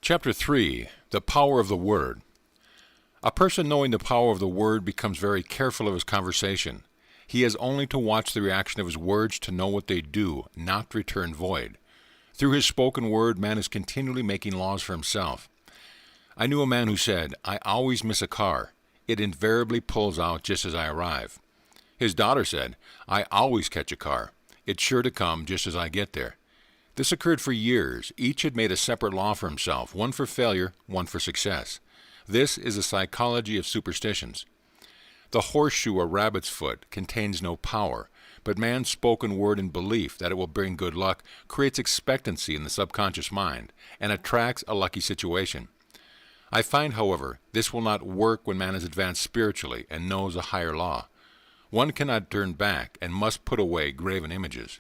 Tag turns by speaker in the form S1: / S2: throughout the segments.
S1: Chapter 3. The Power of the Word. A person knowing the power of the Word becomes very careful of his conversation. He has only to watch the reaction of his words to know what they do, not return void. Through his spoken word, man is continually making laws for himself. I knew a man who said, "I always miss a car. It invariably pulls out just as I arrive." His daughter said, "I always catch a car. It's sure to come just as I get there." This occurred for years. Each had made a separate law for himself, one for failure, one for success. This is the psychology of superstitions. The horseshoe or rabbit's foot contains no power, but man's spoken word and belief that it will bring good luck creates expectancy in the subconscious mind and attracts a lucky situation. I find, however, this will not work when man is advanced spiritually and knows a higher law. One cannot turn back and must put away graven images.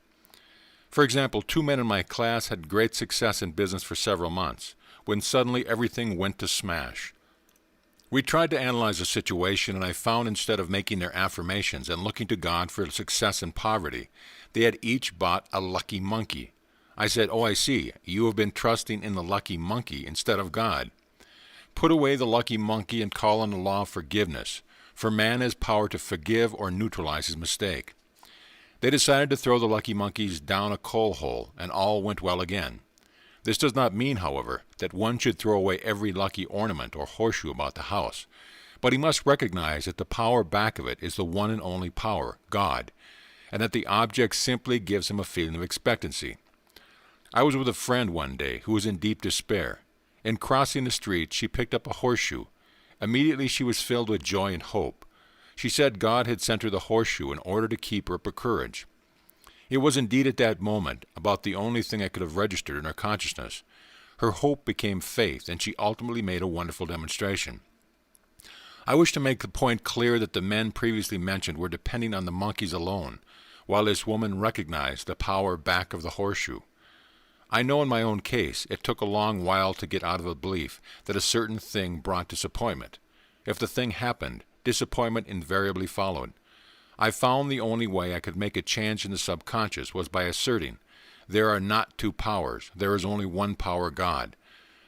S1: For example, 2 men in my class had great success in business for several months, when suddenly everything went to smash. We tried to analyze the situation, and I found instead of making their affirmations and looking to God for success in poverty, they had each bought a lucky monkey. I said, "Oh, I see. You have been trusting in the lucky monkey instead of God. Put away the lucky monkey and call on the law of forgiveness, for man has power to forgive or neutralize his mistake." They decided to throw the lucky monkeys down a coal hole, and all went well again. This does not mean, however, that one should throw away every lucky ornament or horseshoe about the house, but he must recognize that the power back of it is the one and only power, God, and that the object simply gives him a feeling of expectancy. I was with a friend one day who was in deep despair. In crossing the street, she picked up a horseshoe. Immediately she was filled with joy and hope. She said God had sent her the horseshoe in order to keep her up her courage. It was indeed at that moment about the only thing I could have registered in her consciousness. Her hope became faith, and she ultimately made a wonderful demonstration. I wish to make the point clear that the men previously mentioned were depending on the monkeys alone, while this woman recognized the power back of the horseshoe. I know in my own case it took a long while to get out of the belief that a certain thing brought disappointment. If the thing happened, disappointment invariably followed. I found the only way I could make a change in the subconscious was by asserting, there are not two powers, there is only one power, God.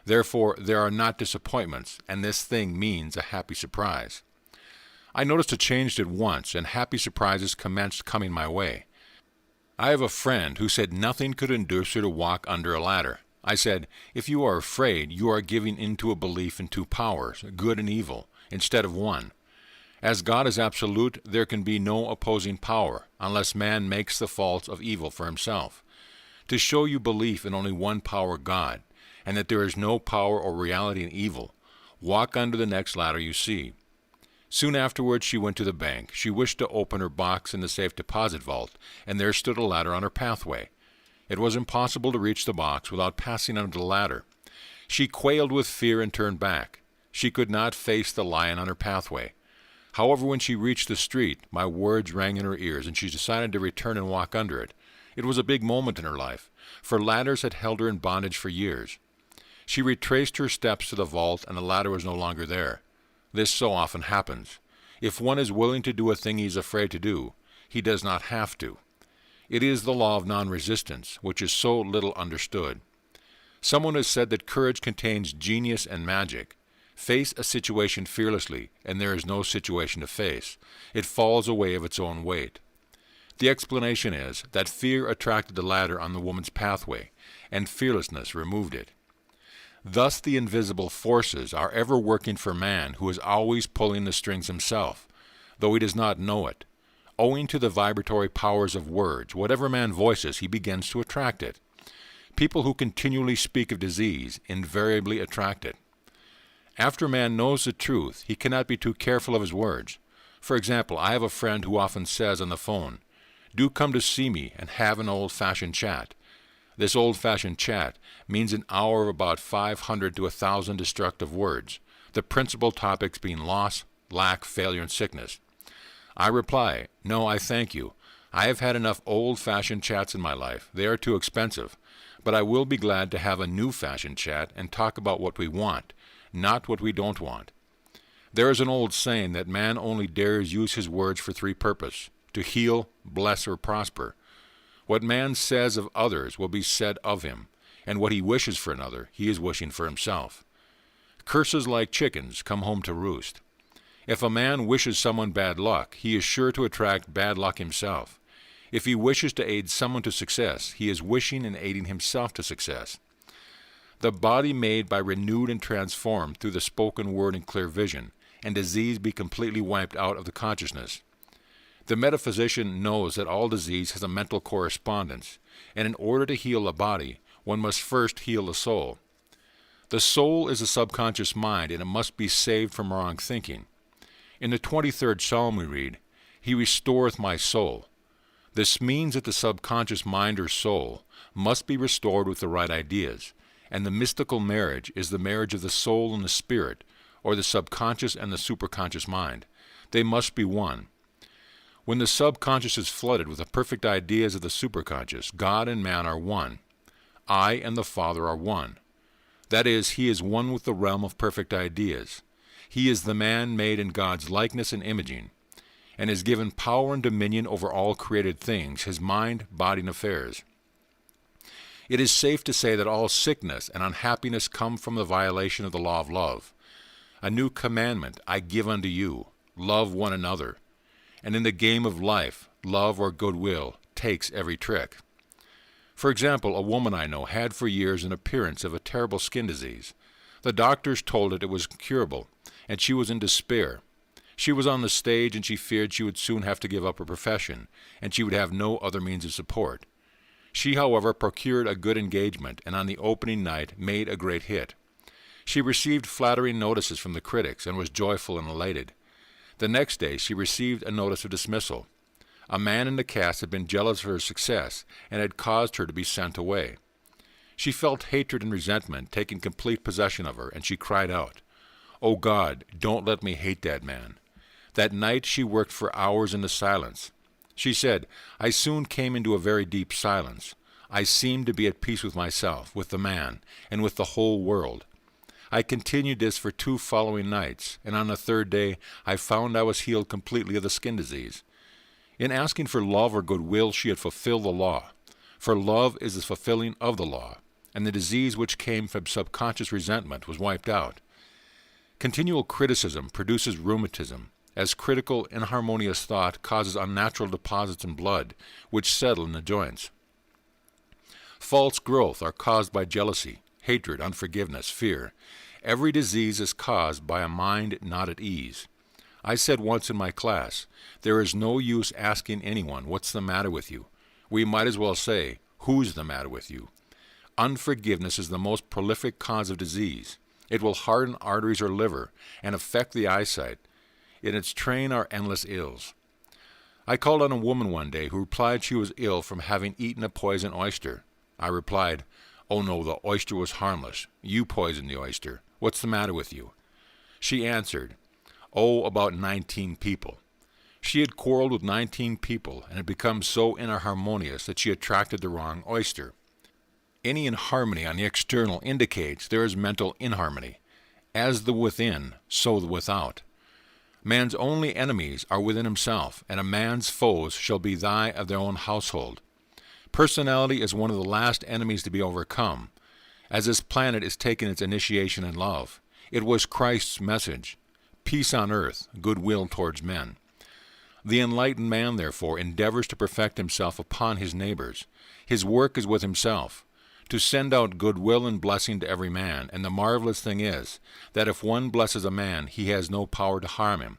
S1: Therefore, there are not disappointments, and this thing means a happy surprise. I noticed a change at once, and happy surprises commenced coming my way. I have a friend who said nothing could induce her to walk under a ladder. I said, "If you are afraid, you are giving into a belief in two powers, good and evil, instead of one. As God is absolute, there can be no opposing power, unless man makes the faults of evil for himself. To show you belief in only one power, God, and that there is no power or reality in evil, walk under the next ladder you see." Soon afterwards she went to the bank. She wished to open her box in the safe deposit vault, and there stood a ladder on her pathway. It was impossible to reach the box without passing under the ladder. She quailed with fear and turned back. She could not face the lion on her pathway. However, when she reached the street, my words rang in her ears, and she decided to return and walk under it. It was a big moment in her life, for ladders had held her in bondage for years. She retraced her steps to the vault, and the ladder was no longer there. This so often happens. If one is willing to do a thing he is afraid to do, he does not have to. It is the law of non-resistance, which is so little understood. Someone has said that courage contains genius and magic. Face a situation fearlessly, and there is no situation to face. It falls away of its own weight. The explanation is that fear attracted the ladder on the woman's pathway, and fearlessness removed it. Thus the invisible forces are ever working for man, who is always pulling the strings himself, though he does not know it. Owing to the vibratory powers of words, whatever man voices, he begins to attract it. People who continually speak of disease invariably attract it. After man knows the truth, he cannot be too careful of his words. For example, I have a friend who often says on the phone, "Do come to see me and have an old-fashioned chat." This old-fashioned chat means an hour of about 500 to 1,000 destructive words, the principal topics being loss, lack, failure, and sickness. I reply, "No, I thank you. I have had enough old-fashioned chats in my life. They are too expensive. But I will be glad to have a new-fashioned chat and talk about what we want, not what we don't want." There is an old saying that man only dares use his words for 3 purposes: to heal, bless, or prosper. What man says of others will be said of him, and what he wishes for another, he is wishing for himself. Curses like chickens come home to roost. If a man wishes someone bad luck, he is sure to attract bad luck himself. If he wishes to aid someone to success, he is wishing and aiding himself to success. The body made by renewed and transformed through the spoken word and clear vision, and disease be completely wiped out of the consciousness. The metaphysician knows that all disease has a mental correspondence, and in order to heal the body, one must first heal the soul. The soul is a subconscious mind, and it must be saved from wrong thinking. In the 23rd Psalm we read, "He restoreth my soul." This means that the subconscious mind or soul must be restored with the right ideas, and the mystical marriage is the marriage of the soul and the spirit, or the subconscious and the superconscious mind. They must be one. When the subconscious is flooded with the perfect ideas of the superconscious, God and man are one. I and the Father are one. That is, he is one with the realm of perfect ideas. He is the man made in God's likeness and imaging, and is given power and dominion over all created things, his mind, body, and affairs. It is safe to say that all sickness and unhappiness come from the violation of the law of love. A new commandment I give unto you, love one another. And in the game of life, love or goodwill takes every trick. For example, a woman I know had for years an appearance of a terrible skin disease. The doctors told it was curable, and she was in despair. She was on the stage, and she feared she would soon have to give up her profession, and she would have no other means of support. She, however, procured a good engagement, and on the opening night made a great hit. She received flattering notices from the critics, and was joyful and elated. The next day she received a notice of dismissal. A man in the cast had been jealous of her success, and had caused her to be sent away. She felt hatred and resentment taking complete possession of her, and she cried out, "O God, don't let me hate that man." That night she worked for hours in the silence. She said, "I soon came into a very deep silence. I seemed to be at peace with myself, with the man, and with the whole world. I continued this for 2 following nights, and on the 3rd day I found I was healed completely of the skin disease." In asking for love or goodwill, she had fulfilled the law, for love is the fulfilling of the law, and the disease which came from subconscious resentment was wiped out. Continual criticism produces rheumatism, as critical, inharmonious thought causes unnatural deposits in blood, which settle in the joints. False growth are caused by jealousy, hatred, unforgiveness, fear. Every disease is caused by a mind not at ease. I said once in my class, there is no use asking anyone, "What's the matter with you?" We might as well say, "Who's the matter with you?" Unforgiveness is the most prolific cause of disease. It will harden arteries or liver and affect the eyesight. In its train are endless ills. I called on a woman one day who replied she was ill from having eaten a poisoned oyster. I replied, "Oh no, the oyster was harmless. You poisoned the oyster. What's the matter with you?" She answered, "Oh, about 19 people." She had quarreled with 19 people and had become so inharmonious that she attracted the wrong oyster. Any inharmony on the external indicates there is mental inharmony. As the within, so the without. Man's only enemies are within himself, and a man's foes shall be thy of their own household. Personality is one of the last enemies to be overcome, as this planet is taking its initiation in love. It was Christ's message, peace on earth, goodwill towards men. The enlightened man, therefore, endeavors to perfect himself upon his neighbors. His work is with himself, to send out goodwill and blessing to every man, and the marvelous thing is, that if one blesses a man, he has no power to harm him.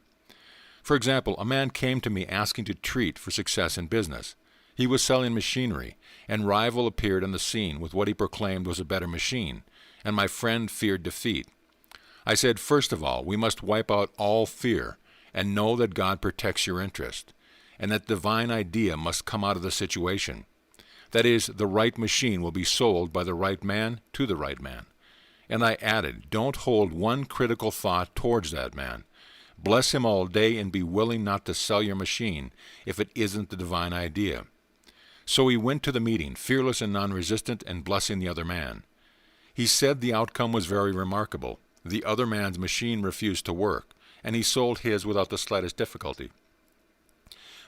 S1: For example, a man came to me asking to treat for success in business. He was selling machinery, and rival appeared on the scene with what he proclaimed was a better machine, and my friend feared defeat. I said, first of all, we must wipe out all fear, and know that God protects your interest, and that divine idea must come out of the situation. That is, the right machine will be sold by the right man to the right man. And I added, don't hold one critical thought towards that man. Bless him all day and be willing not to sell your machine if it isn't the divine idea. So he went to the meeting, fearless and non-resistant, and blessing the other man. He said the outcome was very remarkable. The other man's machine refused to work, and he sold his without the slightest difficulty.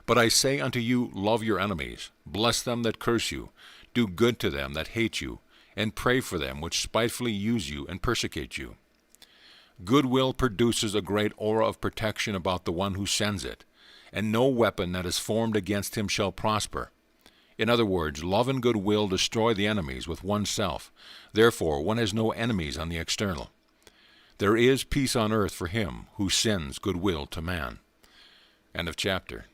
S1: But I say unto you, love your enemies, bless them that curse you, do good to them that hate you, and pray for them which spitefully use you and persecute you. Goodwill produces a great aura of protection about the one who sends it, and no weapon that is formed against him shall prosper. In other words, love and goodwill destroy the enemies with oneself. Therefore, one has no enemies on the external. There is peace on earth for him who sends goodwill to man. End of chapter.